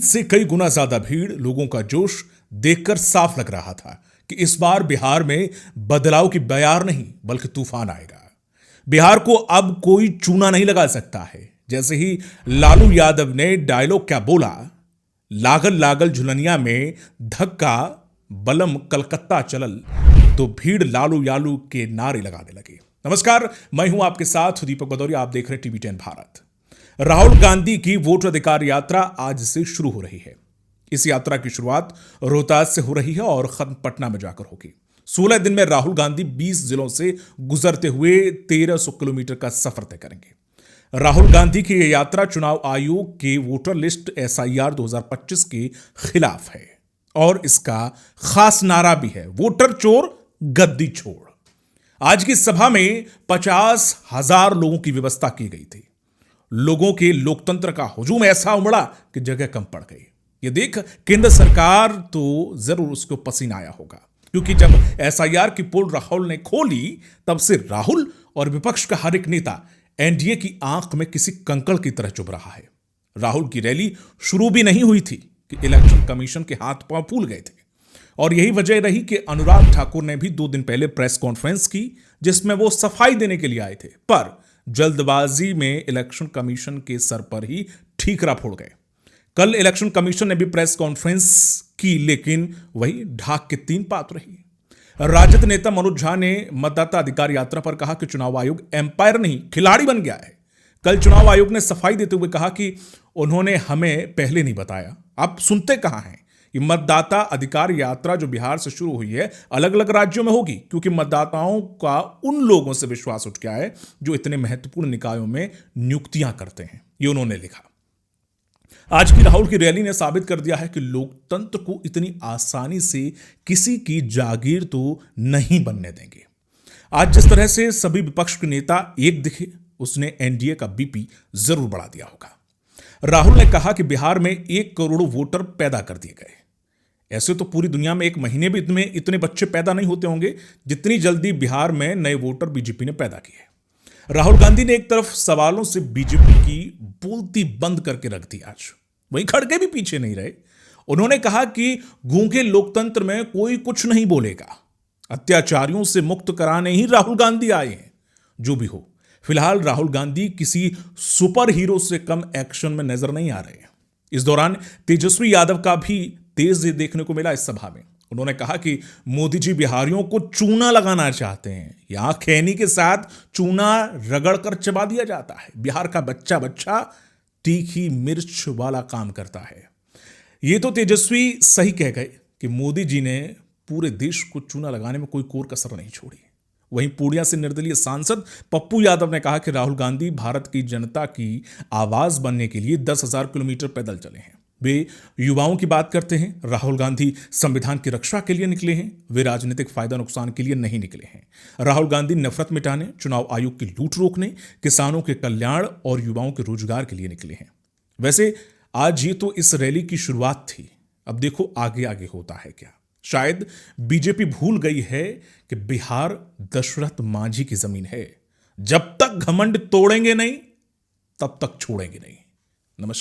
उम्मीद से कई गुना ज्यादा भीड़, लोगों का जोश देखकर साफ लग रहा था कि इस बार बिहार में बदलाव की बयार नहीं बल्कि तूफान आएगा। बिहार को अब कोई चूना नहीं लगा सकता है। जैसे ही लालू यादव ने डायलॉग क्या बोला, लागल लागल झुलनिया में धक्का बलम कलकत्ता चलल, तो भीड़ लालू यालू के नारे लगाने लगे। नमस्कार, मैं हूं आपके साथ दीपक भदौरिया। आप देख रहे हैं टीवी 10 भारत। राहुल गांधी की वोट अधिकार यात्रा आज से शुरू हो रही है। इस यात्रा की शुरुआत रोहतास से हो रही है और खत्म पटना में जाकर होगी। 16 दिन में राहुल गांधी 20 जिलों से गुजरते हुए 1300 किलोमीटर का सफर तय करेंगे। राहुल गांधी की यह यात्रा चुनाव आयोग के वोटर लिस्ट SIR 2025 के खिलाफ है और इसका खास नारा भी है, वोटर चोर गद्दी छोड़। आज की सभा में 50,000 लोगों की व्यवस्था की गई थी। लोगों के लोकतंत्र का हुजूम ऐसा उमड़ा कि जगह कम पड़ गई। ये देख केंद्र सरकार तो जरूर उसको पसीना आया होगा, क्योंकि जब SIR की पोल राहुल ने खोली तब से राहुल और विपक्ष का हर एक नेता NDA की आंख में किसी कंकड़ की तरह चुभ रहा है। राहुल की रैली शुरू भी नहीं हुई थी कि इलेक्शन कमीशन के हाथ पांव फूल गए थे और यही वजह रही कि अनुराग ठाकुर ने भी 2 दिन पहले प्रेस कॉन्फ्रेंस की, जिसमें वो सफाई देने के लिए आए थे, पर जल्दबाजी में इलेक्शन कमीशन के सर पर ही ठीकरा फोड़ गए। कल इलेक्शन कमीशन ने भी प्रेस कॉन्फ्रेंस की, लेकिन वही ढाक के 3 पात रही। राजद नेता मनोज झा ने मतदाता अधिकार यात्रा पर कहा कि चुनाव आयोग एम्पायर नहीं खिलाड़ी बन गया है। कल चुनाव आयोग ने सफाई देते हुए कहा कि उन्होंने हमें पहले नहीं बताया, आप सुनते कहां हैं। ये मतदाता अधिकार यात्रा जो बिहार से शुरू हुई है अलग अलग राज्यों में होगी, क्योंकि मतदाताओं का उन लोगों से विश्वास उठ गया है जो इतने महत्वपूर्ण निकायों में नियुक्तियां करते हैं। ये उन्होंने लिखा। आज की राहुल की रैली ने साबित कर दिया है कि लोकतंत्र को इतनी आसानी से किसी की जागीर तो नहीं बनने देंगे। आज जिस तरह से सभी विपक्ष के नेता एक दिखे, उसने NDA का BP जरूर बढ़ा दिया होगा। राहुल ने कहा कि बिहार में 1 करोड़ वोटर पैदा कर दिए गए। ऐसे तो पूरी दुनिया में एक महीने भी इतने बच्चे पैदा नहीं होते होंगे जितनी जल्दी बिहार में नए वोटर बीजेपी ने पैदा किए। राहुल गांधी ने एक तरफ सवालों से बीजेपी की बोलती बंद करके रख दी, आज वहीं खड़के भी पीछे नहीं रहे। उन्होंने कहा कि गूंगे लोकतंत्र में कोई कुछ नहीं बोलेगा, अत्याचारियों से मुक्त कराने ही राहुल गांधी आए हैं। जो भी हो, फिलहाल राहुल गांधी किसी सुपर हीरो से कम एक्शन में नजर नहीं आ रहे हैं। इस दौरान तेजस्वी यादव का भी तेज देखने को मिला इस सभा में। उन्होंने कहा कि मोदी जी बिहारियों को चूना लगाना चाहते हैं। यहां खैनी के साथ चूना रगड़ कर चबा दिया जाता है। बिहार का बच्चा बच्चा तीखी मिर्च वाला काम करता है। ये तो तेजस्वी सही कह गए कि मोदी जी ने पूरे देश को चूना लगाने में कोई कोर कसर नहीं छोड़ी। वहीं पूर्णिया से निर्दलीय सांसद पप्पू यादव ने कहा कि राहुल गांधी भारत की जनता की आवाज बनने के लिए 10,000 किलोमीटर पैदल चले हैं। वे युवाओं की बात करते हैं। राहुल गांधी संविधान की रक्षा के लिए निकले हैं, वे राजनीतिक फायदा नुकसान के लिए नहीं निकले हैं। राहुल गांधी नफरत मिटाने, चुनाव आयोग की लूट रोकने, किसानों के कल्याण और युवाओं के रोजगार के लिए निकले हैं। वैसे आज ये तो इस रैली की शुरुआत थी, अब देखो आगे आगे होता है क्या। शायद बीजेपी भूल गई है कि बिहार दशरथ मांझी की जमीन है। जब तक घमंड तोड़ेंगे नहीं तब तक छोड़ेंगे नहीं। नमस्कार।